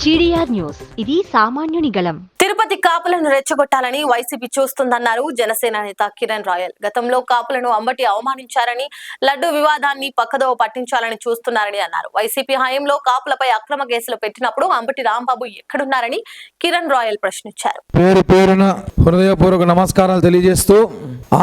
GDR news, ఇది సామాన్యుని గళం. తిరుపతి కాపులను రెచ్చగొట్టాలని వైసీపీ చూస్తుందన్నారు జనసేన నేత కిరణ్ రాయల్. గతంలో కాపులను అంబటి అవమానించారని, లడ్డు వివాదాన్ని పక్కదోవ పట్టించాలని చూస్తున్నారని అన్నారు. వైసీపీ హయాంలో కాపులపై అక్రమ కేసులు పెట్టినప్పుడు అంబటి రాంబాబు ఎక్కడున్నారని కిరణ్ రాయల్ ప్రశ్నించారు. పేరు పేరున హృదయపూర్వక నమస్కారాలు తెలియజేస్తూ,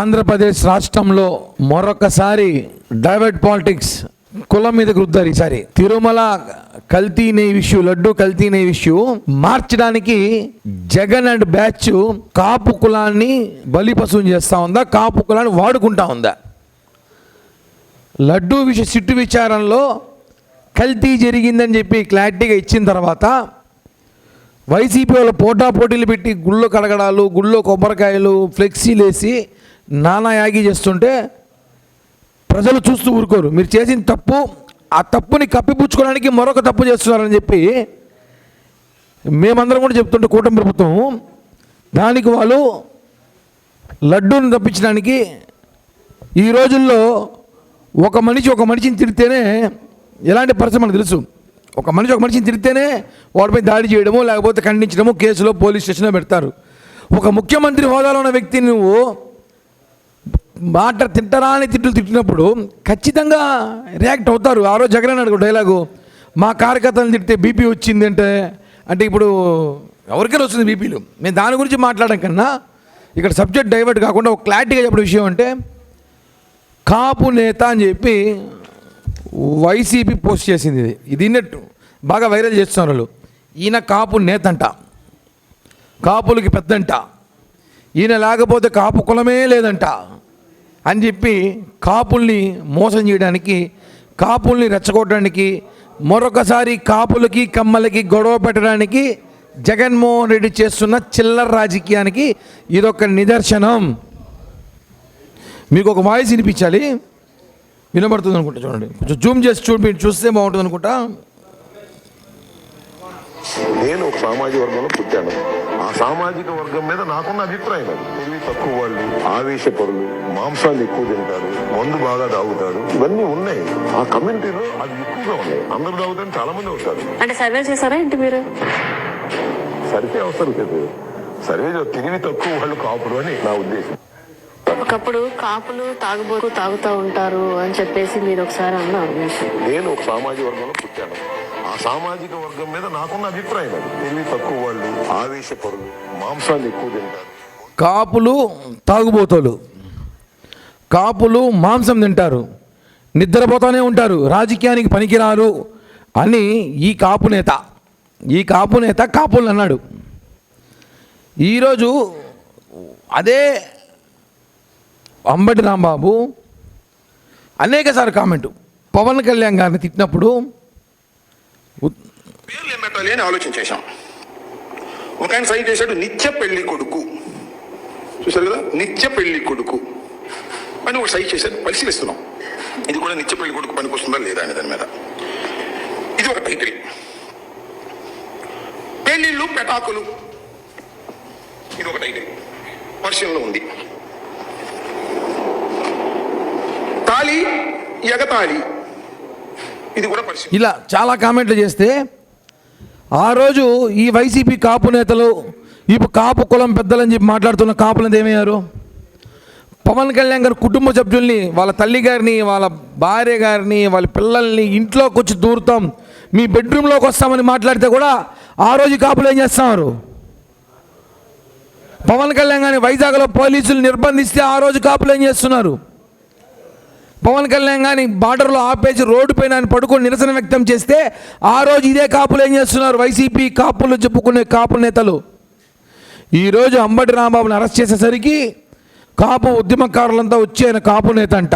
ఆంధ్రప్రదేశ్ రాష్ట్రంలో మరొకసారి డైవర్ట్ పాలిటిక్స్ కులం మీద గుద్దారు. ఈసారి తిరుమల కల్తీ నెయ్యి ఇష్యూ, లడ్డు కల్తీ నెయ్యి ఇష్యూ మార్చడానికి జగన్ అండ్ బ్యాచ్ కాపు కులాన్ని బలిపశువుం చేస్తా ఉందా, కాపు కులాన్ని వాడుకుంటా ఉందా? లడ్డు సిట్టు విచారణలో కల్తీ జరిగిందని చెప్పి క్లారిటీగా ఇచ్చిన తర్వాత వైసీపీ వాళ్ళు పోటాపోటీలు పెట్టి గుళ్ళో కడగడాలు, గుళ్ళో కొబ్బరికాయలు, ఫ్లెక్సీలు వేసి నానా యాగి చేస్తుంటే ప్రజలు చూస్తూ ఊరుకోరు. మీరు చేసిన తప్పు, ఆ తప్పుని కప్పిపుచ్చుకోవడానికి మరొక తప్పు చేస్తున్నారని చెప్పి మేమందరం కూడా చెప్తుంటే కూటమి ప్రభుత్వం దానికి వాళ్ళు లడ్డూని తప్పించడానికి ఈ రోజుల్లో ఒక మనిషిని తిడితేనే ఎలాంటి పరిస్థితి మనకు తెలుసు. ఒక మనిషిని తిడితేనే వాడిపై దాడి చేయడము, లేకపోతే ఖండించడము, కేసులో పోలీస్ స్టేషన్లో పెడతారు. ఒక ముఖ్యమంత్రి హోదాలో ఉన్న వ్యక్తిని నువ్వు మాట తింటారా అని తిట్టినప్పుడు ఖచ్చితంగా రియాక్ట్ అవుతారు. ఆ రోజు జగన్ అన్నాడు డైలాగు, మా కార్యకర్తలను తిడితే బీపీ వచ్చింది అంటే ఇప్పుడు ఎవరికైనా వస్తుంది బీపీలు. మేము దాని గురించి మాట్లాడడం కన్నా ఇక్కడ సబ్జెక్ట్ డైవర్ట్ కాకుండా ఒక క్లారిటీగా చెప్పిన విషయం అంటే, కాపు నేత అని చెప్పి వైసీపీ పోస్ట్ చేసింది. ఇది బాగా వైరల్ చేస్తున్నారు వాళ్ళు. ఈయన కాపు నేత అంట, కాపులకి పెద్దంట, ఈయన లేకపోతే కాపు కులమే లేదంట అని చెప్పి కాపుల్ని మోసం చేయడానికి, కాపుల్ని రెచ్చగొట్టడానికి, మరొకసారి కాపులకి కమ్మలకి గొడవ పెట్టడానికి జగన్మోహన్ రెడ్డి చేస్తున్న చిల్లర రాజకీయానికి ఇదొక నిదర్శనం. మీకు ఒక వాయిస్ వినిపించాలి, వినబడుతుంది అనుకుంటా. చూడండి, కొంచెం జూమ్ చేసి చూస్తే బాగుంటుంది అనుకుంటా. నేను ఒక సామాజిక వర్గంలో పుట్టాను. ఆ సామాజిక వర్గం మీద నాకున్న అభిప్రాయం అది. తెలివి తక్కువ వాళ్ళు, ఆవేశపరులు, మాంసాలు ఎక్కువ తింటారు, మందు బాగా తాగుతారు, ఇవన్నీ ఉన్నాయి. ఆ కమ్యూనిటీలో అది ఎక్కువగా ఉన్నాయి. అందరూ తాగుతారు, చాలా మంది అవుతారు. అంటే సర్వే చేశారా ఏంటి మీరు? సరిపే అవసరం లేదు. సర్వే తెలివి తక్కువ వాళ్ళు కాపులు అని నా ఉద్దేశం. ఒకప్పుడు కాపులు తాగుతూ ఉంటారు అని చెప్పేసి మీరు ఒకసారి అన్నారు. నేను ఒక సామాజిక వర్గంలో పుట్టాను. ఆ సామాజిక వర్గం మీద నాకున్న అభిప్రాయం అది. తెలివి తక్కువ వాళ్ళు, ఆవేశపరులు, మాంసాలు ఎక్కువ తింటారు. కాపులు తాగుబోతోలు, కాపులు మాంసం తింటారు, నిద్రపోతూనే ఉంటారు, రాజకీయానికి పనికిరారు అని ఈ కాపు నేత కాపులు అన్నాడు. ఈరోజు అదే అంబటి రాంబాబు అనేకసార్లు కామెంటు పవన్ కళ్యాణ్ గారిని తిట్టినప్పుడు పేర్లు ఏం పెట్టాలి అని ఆలోచన చేశాం. ఒక ఆయన సైన్ చేశాడు, నిత్య పెళ్లి కొడుకు. చూసారు కదా, నిత్య పెళ్లి కొడుకు అని ఒక సైన్ చేశాడు. పరిశీలిస్తున్నాం ఇది కూడా నిత్య పెళ్లి కొడుకు పనికొస్తుందా లేదా అని. దాని మీద ఇది ఒక టైటిల్. పెళ్లిళ్ళు పెటాకులు ఇది ఒక టైటిల్ పరిశీలనలో ఉంది. తాళి ఎగతాళి ఇది కూడా పరిశీలన. ఇలా చాలా కామెంట్లు చేస్తే ఆ రోజు ఈ వైసీపీ కాపు నేతలు ఇప్పుడు కాపు కులం పెద్దలని చెప్పి మాట్లాడుతున్న కాపులంతా ఏమయ్యారు? పవన్ కళ్యాణ్ గారి కుటుంబ సభ్యుల్ని, వాళ్ళ తల్లి గారిని, వాళ్ళ భార్య గారిని, వాళ్ళ పిల్లల్ని ఇంట్లోకి వచ్చి దూరుతాం, మీ బెడ్రూమ్లోకి వస్తామని మాట్లాడితే కూడా ఆ రోజు కాపులు ఏం చేస్తున్నారు? పవన్ కళ్యాణ్ గారిని వైజాగ్లో పోలీసులు నిర్బంధిస్తే ఆ రోజు కాపులు ఏం చేస్తున్నారు? పవన్ కళ్యాణ్ గారిని బార్డర్లో ఆపేసి రోడ్డు పైన పడుకొని నిరసన వ్యక్తం చేస్తే ఆ రోజు ఇదే కాపులు ఏం చేస్తున్నారు? వైసీపీ కాపులు చెప్పుకునే కాపు నేతలు ఈరోజు అంబటి రాంబాబుని అరెస్ట్ చేసేసరికి కాపు ఉద్యమకారులంతా వచ్చి ఆయన కాపు నేత అంట.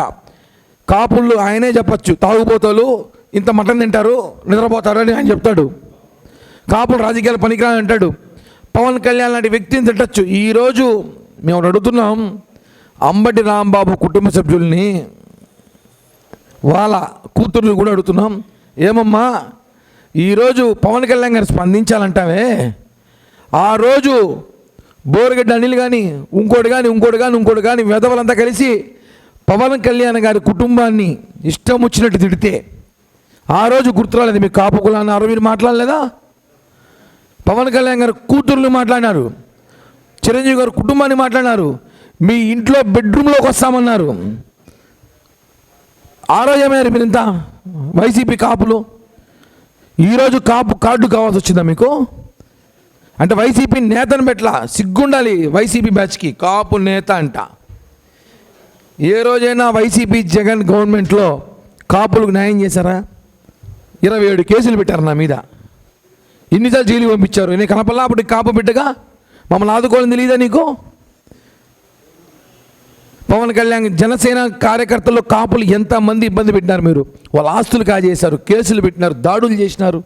కాపుళ్ళు ఆయనే చెప్పచ్చు, తాగుబోతాలు ఇంత మటన్ తింటారు, నిద్రపోతారు అని ఆయన చెప్తాడు. కాపులు రాజకీయాలు పనికిరాని అంటాడు. పవన్ కళ్యాణ్ లాంటి వ్యక్తిని తిట్టచ్చు. ఈరోజు మేము అడుగుతున్నాం, అంబటి రాంబాబు కుటుంబ సభ్యుల్ని, వాళ్ళ కూతుర్ని కూడా అడుగుతున్నాం, ఏమమ్మా ఈరోజు పవన్ కళ్యాణ్ గారు స్పందించాలంటావే, ఆ రోజు బోరగడ్డ అనిల్ కానీ ఇంకోటి కానీ వెధవలంతా కలిసి పవన్ కళ్యాణ్ గారి కుటుంబాన్ని ఇష్టం వచ్చినట్టు తిడితే ఆ రోజు గుర్తురాలేదు మీకు? కాపు కులాన్ని ఆ రోజు మీరు మాట్లాడలేదా? పవన్ కళ్యాణ్ గారు కూతుర్లు మాట్లాడినారు, చిరంజీవి గారు కుటుంబాన్ని మాట్లాడినారు, మీ ఇంట్లో బెడ్రూమ్లోకి వస్తామన్నారు. ఆ రోజు ఏమయ్యారు మీరింత వైసీపీ కాపులు? ఈరోజు కాపు కార్డు కావాల్సి వచ్చిందా మీకు? అంటే వైసీపీ నేతను పెట్లా, సిగ్గుండాలి వైసీపీ బ్యాచ్కి. కాపు నేత అంట. ఏ రోజైనా వైసీపీ జగన్ గవర్నమెంట్లో కాపులకు న్యాయం చేశారా? 27 కేసులు పెట్టారు నా మీద. ఇన్నిసార్లు జైలు పంపించారు. నేను కనపల్లా అప్పుడు కాపు బిడ్డగా మమ్మల్ని ఆదుకోవాలని తెలియదా నీకు? పవన్ కళ్యాణ్ జనసేన కార్యకర్తల్లో కాపులు ఎంతమంది ఇబ్బంది పెట్టినారు మీరు? వాళ్ళ ఆస్తులు కాజేశారు, కేసులు పెట్టినారు, దాడులు చేసినారు.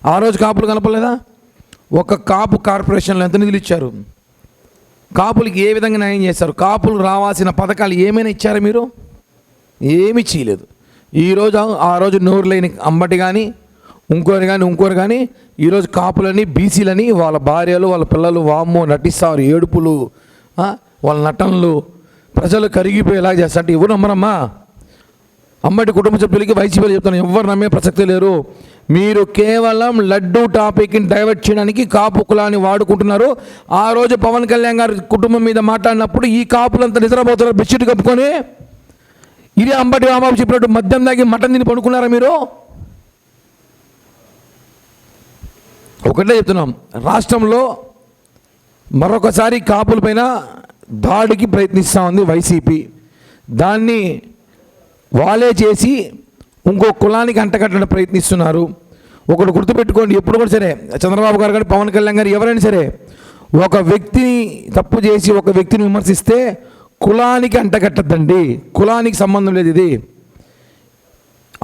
ఆ రోజు కాపులు కనపలేదా? ఒక కాపు కార్పొరేషన్లో ఎంత నిధులు ఇచ్చారు? కాపులకి ఏ విధంగా న్యాయం చేశారు? కాపులు రావాల్సిన పథకాలు ఏమైనా ఇచ్చారా మీరు? ఏమీ చేయలేదు. ఈరోజు ఆ రోజు నోరు లేని అంబటి కానీ ఇంకోరు కానీ ఈరోజు కాపులని బీసీలని వాళ్ళ భార్యలు వాళ్ళ పిల్లలు వామ్మో నటిస్తారు, ఏడుపులు, వాళ్ళ నటనలు ప్రజలు కరిగిపోయేలా చేస్తారు. అంటే ఎవరు నమ్మరమ్మా? అంబటి కుటుంబ సభ్యులకి వైసీపీలు చెప్తాను, ఎవరు నమ్మే ప్రసక్తి లేరు. మీరు కేవలం లడ్డూ టాపిక్ని డైవర్ట్ చేయడానికి కాపు కులాన్ని వాడుకుంటున్నారు. ఆ రోజు పవన్ కళ్యాణ్ గారి కుటుంబం మీద మాట్లాడినప్పుడు ఈ కాపులంతా నిద్రపోతున్నారు బెడ్షీట్ కప్పుకొని. ఇదే అంబటి రాంబాబు చెప్పినట్టు మద్యం దాగి మటన్ తిని పడుకున్నారా మీరు? ఒకటే చెప్తున్నాం, రాష్ట్రంలో మరొకసారి కాపులపైన దాడికి ప్రయత్నిస్తూ ఉంది వైసీపీ. దాన్ని వాళ్ళే చేసి ఇంకో కులానికి అంటగట్టడం ప్రయత్నిస్తున్నారు. ఒకటి గుర్తుపెట్టుకోండి, ఎప్పుడు కూడా సరే చంద్రబాబు గారు కానీ పవన్ కళ్యాణ్ గారు ఎవరైనా సరే ఒక వ్యక్తిని తప్పు చేసి ఒక వ్యక్తిని విమర్శిస్తే కులానికి అంటగట్టద్దండి, కులానికి సంబంధం లేదు. ఇది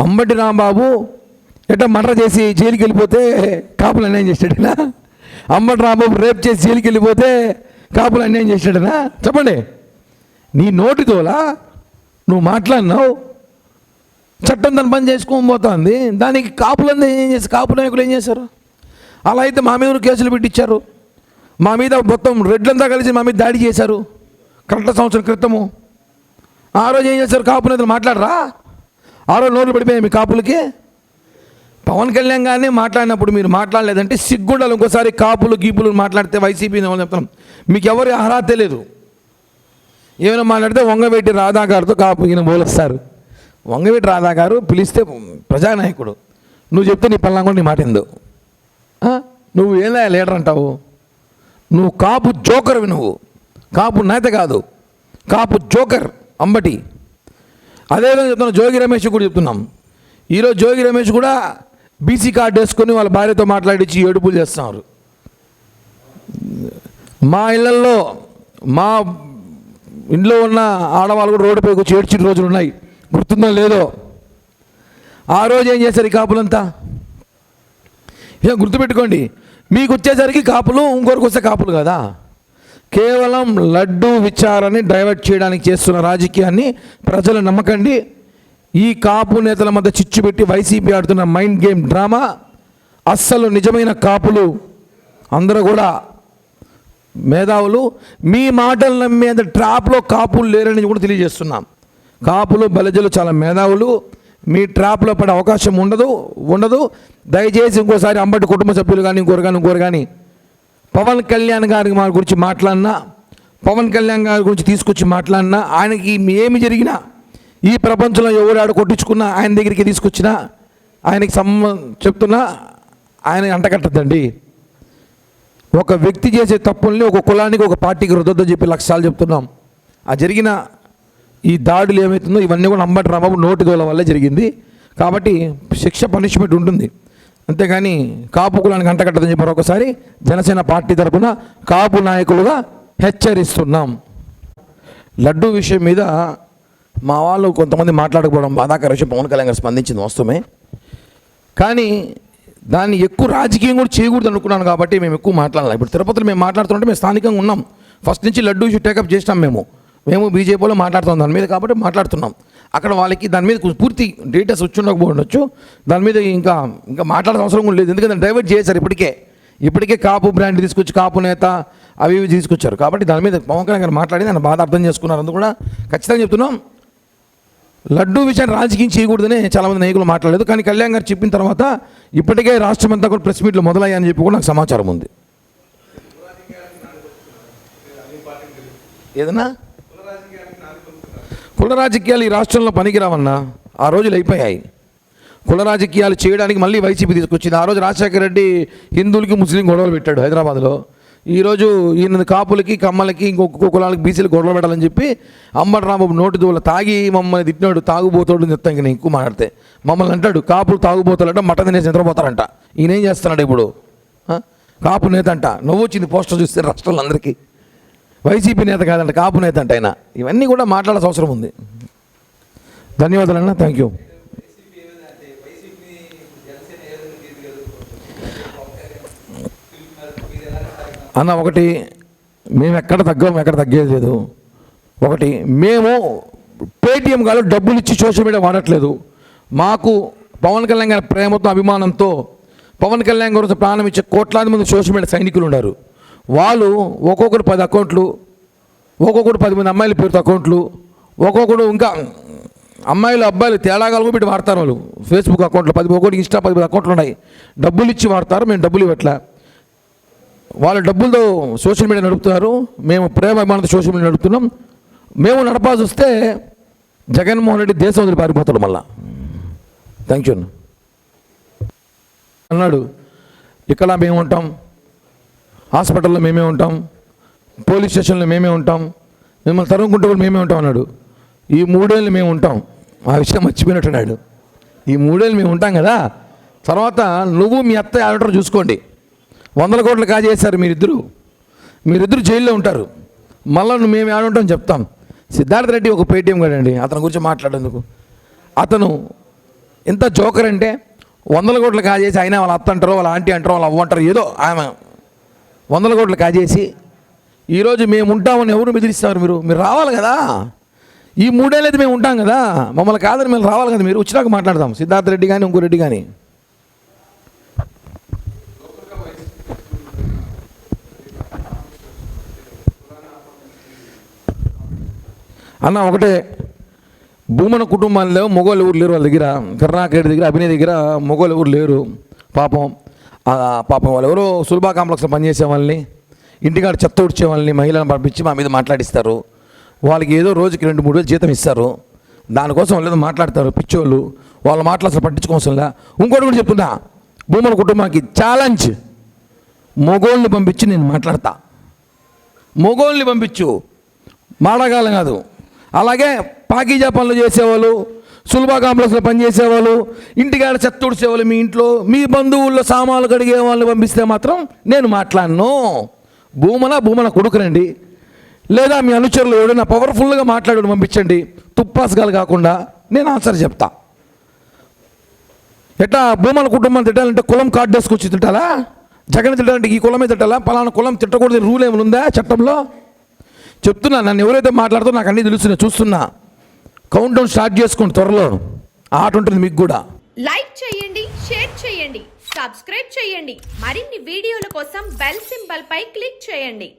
అంబటి రాంబాబు ఎట్లా మర్డర్ చేసి జైలుకి వెళ్ళిపోతే కాపులు అన్యాయం చేసాడనా? అంబటి రాంబాబు రేప్ చేసి జైలుకి వెళ్ళిపోతే కాపులు అన్యాయం చేసాడనా? చెప్పండి. నీ నోటితోలా నువ్వు మాట్లాడినావు, చట్టం తన పని చేసుకొని పోతుంది. దానికి కాపులందరూ ఏం చేస్తారు? కాపు నాయకులు ఏం చేశారు? అలా అయితే మా మీద కేసులు పెట్టించారు, మా మీద మొత్తం రెడ్లంతా కలిసి మా మీద దాడి చేశారు కరెక్ట్ సంవత్సరం క్రితము. ఆ రోజు ఏం చేశారు? కాపు నేతలు మాట్లాడరా? ఆ రోజు నోట్లు పడిపోయాయి మీ కాపులకి. పవన్ కళ్యాణ్ గారిని మాట్లాడినప్పుడు మీరు మాట్లాడలేదంటే సిగ్గుండాలి. ఇంకోసారి కాపులు గీపులు మాట్లాడితే వైసీపీ చెప్తున్నాం, మీకు ఎవరి అర్హత లేదు. ఏమైనా మాట్లాడితే వంగవేటి రాధా గారితో కాపు ఈయన పోలుస్తారు. వంగవేటి రాధా గారు పిలిస్తే ప్రజానాయకుడు, నువ్వు చెప్తే నీ పల్లా కూడా నీ మాట ఎందు. నువ్వు ఏదా లీడర్ అంటావు? నువ్వు కాపు జోకర్వి, నువ్వు కాపు నేత కాదు, కాపు జోకర్ అంబటి. అదేవిధంగా చెప్తున్నాం, జోగి రమేష్ కూడా చెప్తున్నాం. ఈరోజు జోగి రమేష్ కూడా బీసీ కార్డు వేసుకొని వాళ్ళ భార్యతో మాట్లాడించి ఏడుపులు చేస్తున్నారు. మా ఇళ్లలో మా ఇంట్లో ఉన్న ఆడవాళ్ళు కూడా రోడ్డుపైకి వచ్చి ఏడ్చిన రోజులు ఉన్నాయి, గుర్తుందో లేదో? ఆ రోజు ఏం చేశారు ఈ కాపులంతా? ఇక గుర్తుపెట్టుకోండి, మీకు వచ్చేసరికి కాపులు, ఇంకొకరికి వస్తే కాపులు కదా. కేవలం లడ్డూ విచారాన్ని డైవర్ట్ చేయడానికి చేస్తున్న రాజకీయాన్ని ప్రజలు నమ్మకండి. ఈ కాపు నేతల మధ్య చిచ్చు పెట్టి వైసీపీ ఆడుతున్న మైండ్ గేమ్ డ్రామా అస్సలు నిజమైన కాపులు అందరూ కూడా మేధావులు. మీ మాటలు నమ్మేంత ట్రాప్లో కాపులు లేరని కూడా తెలియజేస్తున్నాం. కాపులు బలజలు చాలా మేధావులు, మీ ట్రాప్లో పడే అవకాశం ఉండదు. దయచేసి ఇంకోసారి అంబటి కుటుంబ సభ్యులు కానీ ఇంకోరు కానీ పవన్ కళ్యాణ్ గారి మా గురించి మాట్లాడినా, పవన్ కళ్యాణ్ గారి గురించి తీసుకొచ్చి మాట్లాడినా, ఆయనకి ఏమి జరిగినా, ఈ ప్రపంచంలో ఎవరు కొట్టించుకున్నా ఆయన దగ్గరికి తీసుకొచ్చినా, ఆయనకి చెప్తున్నా ఆయన అంటకట్టద్దండి. ఒక వ్యక్తి చేసే తప్పుల్ని ఒక కులానికి ఒక పార్టీకి రుద్దొద్దని చెప్పి లక్ష్యాలు చెప్తున్నాం. ఆ జరిగిన ఈ దాడులు ఏమవుతుందో ఇవన్నీ కూడా అంబటి రాంబాబు నోటి దోల వల్లే జరిగింది. కాబట్టి శిక్ష పనిష్మెంట్ ఉంటుంది, అంతేగాని కాపు కులానికి అంటకట్టదని చెప్పి మరొకసారి జనసేన పార్టీ తరఫున కాపు నాయకులుగా హెచ్చరిస్తున్నాం. లడ్డూ విషయం మీద మా వాళ్ళు కొంతమంది మాట్లాడకపోవడం బాధాకర విషయం. పవన్ కళ్యాణ్ గారు స్పందించింది వాస్తవమే, కానీ దాన్ని ఎక్కువ రాజకీయం కూడా చేయకూడదు అనుకున్నాను కాబట్టి మేము ఎక్కువ మాట్లాడాలి. ఇప్పుడు తిరుపతిలో మేము మాట్లాడుతుంటే మేము స్థానికంగా ఉన్నాం, ఫస్ట్ నుంచి లడ్డూ ఇష్యూ టేకప్ చేసినాం. మేము బీజేపీలో మాట్లాడుతాం దాని మీద, కాబట్టి మాట్లాడుతున్నాం. అక్కడ వాళ్ళకి దాని మీద పూర్తి డీటెయిల్స్ వచ్చి ఉండకపోవచ్చు, దాని మీద ఇంకా మాట్లాడాల్సిన అవసరం కూడా లేదు. ఎందుకంటే డైవర్ట్ చేశారు ఇప్పటికే కాపు బ్రాండ్ తీసుకొచ్చి కాపు నేత అవి తీసుకొచ్చారు. కాబట్టి దాని మీద పవన్ కళ్యాణ్ గారు మాట్లాడి దాన్ని బాధ అర్థం చేసుకున్నారు. అందుకు కూడా ఖచ్చితంగా చెప్తున్నాం, లడ్డూ విషయాన్ని రాజకీయం చేయకూడదని చాలామంది నాయకులు మాట్లాడలేదు. కానీ కళ్యాణ్ గారు చెప్పిన తర్వాత ఇప్పటికే రాష్ట్రం అంతా కూడా ప్రెస్ మీట్లు మొదలయ్యాయని చెప్పి కూడా నాకు సమాచారం ఉంది. ఏదన్నా కుల రాజకీయాలు ఈ రాష్ట్రంలో పనికిరావన్నా, ఆ రోజులు అయిపోయాయి. కుల రాజకీయాలు చేయడానికి మళ్ళీ వైసీపీ తీసుకొచ్చింది. ఆ రోజు రాజశేఖర రెడ్డి హిందువులకి ముస్లిం గొడవలు పెట్టాడు హైదరాబాద్లో. ఈరోజు ఈయన కాపులకి కమ్మలకి ఇంకొక కులాలకి బీసీలు గొడవలు పెట్టాలని చెప్పి అంబటి రాంబాబు నోటి దూల తాగి మమ్మల్ని తిట్టినాడు. తాగుబోతాడు చెప్తాను ఇంక నేను ఎక్కువ మాట్లాడితే. మమ్మల్ని అంటాడు కాపులు తాగుబోతాడంట, మటన్ తినేసి నిద్రపోతారంట. ఈయన ఏం చేస్తున్నాడు ఇప్పుడు? కాపు నేత అంట. నువ్వు వచ్చింది పోస్టర్ చూస్తే రాష్ట్రంలో అందరికీ. వైసీపీ నేత కాదంట, కాపు నేత అంట ఆయన. ఇవన్నీ కూడా మాట్లాడాల్సిన అవసరం ఉంది. ధన్యవాదాలన్నా, థ్యాంక్ యూ. అన్న ఒకటి, మేము ఎక్కడ తగ్గేది లేదు. ఒకటి, మేము పేటీఎం గారు డబ్బులు ఇచ్చి సోషల్ మీడియా వాడట్లేదు. మాకు పవన్ కళ్యాణ్ గారి ప్రేమతో అభిమానంతో పవన్ కళ్యాణ్ గురించి ప్రాణం ఇచ్చే కోట్లాది మంది సోషల్ మీడియా సైనికులు ఉన్నారు. వాళ్ళు ఒక్కొక్కరు 10 అకౌంట్లు, ఒక్కొక్కరు 10 మంది అమ్మాయిల పేరుతో అకౌంట్లు, ఒక్కొక్కడు ఇంకా అమ్మాయిలు అబ్బాయిలు తేడాగా పెట్టి వాడతారు. వాళ్ళు ఫేస్బుక్ అకౌంట్లు 10, ఒక్కొక్కటి ఇన్స్టా 10 అకౌంట్లు ఉన్నాయి. డబ్బులు ఇచ్చి వాడతారు, మేము డబ్బులు ఇవ్వట్లే. వాళ్ళ డబ్బులతో సోషల్ మీడియా నడుపుతున్నారు. మేము ప్రేమ అభిమానంతో సోషల్ మీడియా నడుపుతున్నాం. మేము నడపాల్సి వస్తే జగన్మోహన్ రెడ్డి దేశం వదిలి పారిపోతాడు మళ్ళా. థ్యాంక్ యూ అన్నాడు. ఇక్కడ మేము ఉంటాం, హాస్పిటల్లో మేమే ఉంటాం, పోలీస్ స్టేషన్లో మేమే ఉంటాం, మిమ్మల్ని తరుముకుంటూ కూడా మేమే ఉంటాం అన్నాడు. ఈ 3 ఏళ్ళు మేము ఉంటాం. ఆ విషయం మర్చిపోయినట్టున్నాడు. ఈ 3 ఏళ్ళు మేము ఉంటాం కదా. తర్వాత నువ్వు మీ అత్త ఆడటం చూసుకోండి. 100 కోట్లు కాజేశారు మీరిద్దరు జైల్లో ఉంటారు. మళ్ళీ మేము ఆడుంటాం చెప్తాం. సిద్ధార్థ రెడ్డి ఒక పేటీఎం కాడండి, అతని గురించి మాట్లాడేందుకు. అతను ఎంత జోకర్ అంటే 100 కోట్లు కాజేసి అయినా వాళ్ళ అత్త అంటారో వాళ్ళ ఆంటీ అంటారో వాళ్ళ అవ్వ అంటారు, ఏదో ఆమె 100 కోట్లు కాజేసి ఈరోజు మేము ఉంటామని ఎవరు బెదిరిస్తారు? మీరు రావాలి కదా. ఈ 3 ఏళ్ళు అయితే మేము ఉంటాం కదా, మమ్మల్ని కాదని మేము రావాలి కదా. మీరు వచ్చినాక మాట్లాడదాం. సిద్ధార్థ రెడ్డి కానీ ఇంకో రెడ్డి కానీ. అన్న ఒకటే, భూమన కుటుంబాల్లో మొగోళ్ళు ఎవరు లేరు. వాళ్ళ దగ్గర కరుణాకర్ దగ్గర అభినయ్ దగ్గర మొగోళ్ళు ఎవరు లేరు. పాపం వాళ్ళు ఎవరో సులభా కాంప్లెక్స్లో పనిచేసే వాళ్ళని, ఇంటికాడ చెత్త ఉడిచే వాళ్ళని మహిళలను పంపించి మా మీద మాట్లాడిస్తారు. వాళ్ళకి ఏదో రోజుకి 2-3 వేలు జీతం ఇస్తారు. దానికోసం వాళ్ళు ఏదో మాట్లాడతారు పిచ్చోళ్ళు. వాళ్ళ మాటలు అసలు పట్టించుకోవసంలా. ఇంకోటి కూడా చెప్తున్నా, భూమన కుటుంబానికి ఛాలెంజ్, మొగోళ్ళని పంపించి నేను మాట్లాడతా. మొగోళ్ళని పంపించు, మాడగాలం కాదు. అలాగే పాకీజా పనులు చేసేవాళ్ళు, సులభా కాంప్లెక్స్లో పనిచేసేవాళ్ళు, ఇంటికాడ చెత్త తుడిచేవాళ్ళు, మీ ఇంట్లో మీ బంధువుల్లో సామాన్లు కడిగే వాళ్ళని పంపిస్తే మాత్రం నేను మాట్లాడను. భూమన కొడుకునండి, లేదా మీ అనుచరులు ఎవడైనా పవర్ఫుల్గా మాట్లాడు పంపించండి. తుప్పాసగాలు కాకుండా నేను ఆన్సర్ చెప్తా. ఎట్లా భూమన కుటుంబాన్ని తిట్టాలంటే కులం కార్డు వేసుకొచ్చి తిట్టాలా? జగన్ తిట్టాలంటే ఈ కులమే తిట్టాలా? పలానా కులం తిట్టకూడదు రూల్ ఏమైనా ఉందా చట్టంలో? చెప్తున్నా, నన్ను ఎవరైతే మాట్లాడుతూ నాకు అన్నీ తెలుస్తున్నా, చూస్తున్నా. కౌంట్ డౌన్ స్టార్ట్ చేసుకోండి, త్వరలో ఆట ఉంటుంది మీకు కూడా. లైక్ చేయండి, షేర్ చేయండి, సబ్స్క్రైబ్ చేయండి. మరిన్ని వీడియోల కోసం బెల్ సింబల్ పై క్లిక్ చేయండి.